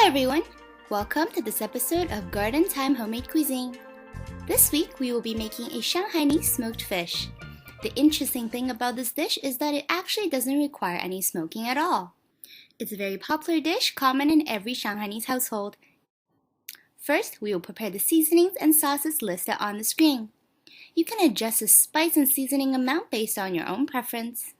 Hello everyone! Welcome to this episode of Garden Time Homemade Cuisine. This week we will be making a Shanghainese smoked fish. The interesting thing about this dish is that it actually doesn't require any smoking at all. It's a very popular dish common in every Shanghainese household. First, we will prepare the seasonings and sauces listed on the screen. You can adjust the spice and seasoning amount based on your own preference.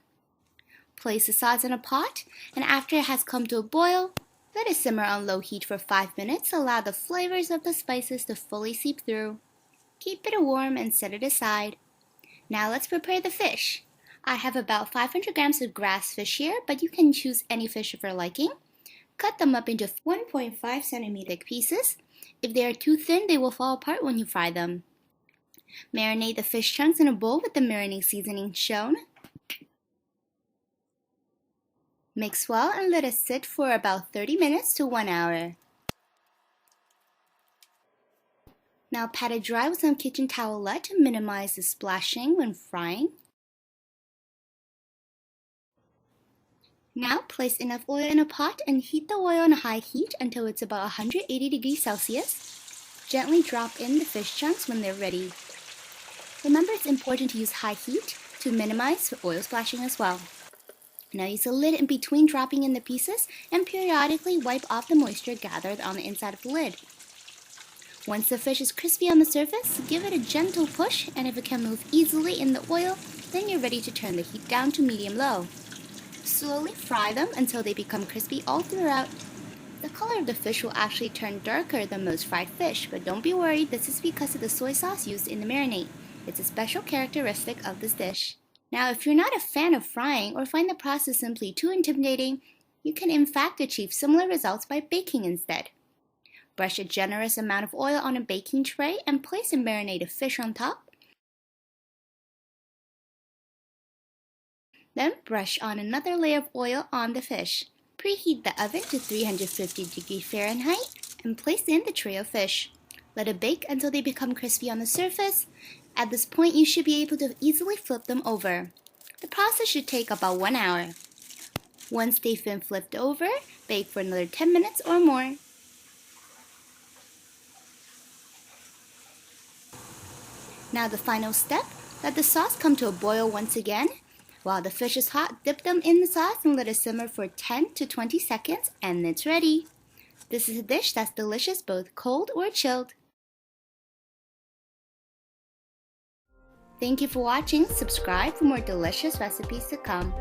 Place the sauce in a pot, and after it has come to a boil, let it simmer on low heat for 5 minutes to allow the flavors of the spices to fully seep through. Keep it warm and set it aside. Now let's prepare the fish. I have about 500 grams of grass fish here, but you can choose any fish of your liking. Cut them up into 1.5 centimeter pieces. If they are too thin, they will fall apart when you fry them. Marinate the fish chunks in a bowl with the marinade seasoning shown. Mix well and let it sit for about 30 minutes to 1 hour. Now pat it dry with some kitchen towelette to minimize the splashing when frying. Now place enough oil in a pot and heat the oil on high heat until it's about 180 degrees Celsius. Gently drop in the fish chunks when they're ready. Remember, it's important to use high heat to minimize oil splashing as well. Now use a lid in between dropping in the pieces and periodically wipe off the moisture gathered on the inside of the lid. Once the fish is crispy on the surface, give it a gentle push, and if it can move easily in the oil, then you're ready to turn the heat down to medium-low. Slowly fry them until they become crispy all throughout. The color of the fish will actually turn darker than most fried fish, but don't be worried, this is because of the soy sauce used in the marinade. It's a special characteristic of this dish. Now, if you're not a fan of frying or find the process simply too intimidating, you can in fact achieve similar results by baking instead. Brush a generous amount of oil on a baking tray and place the marinated fish on top. Then brush on another layer of oil on the fish. Preheat the oven to 350 degrees Fahrenheit and place in the tray of fish. Let it bake until they become crispy on the surface. At this point, you should be able to easily flip them over. The process should take about 1 hour. Once they've been flipped over, bake for another 10 minutes or more. Now the final step, let the sauce come to a boil once again. While the fish is hot, dip them in the sauce and let it simmer for 10 to 20 seconds and it's ready. This is a dish that's delicious both cold or chilled. Thank you for watching. Subscribe for more delicious recipes to come.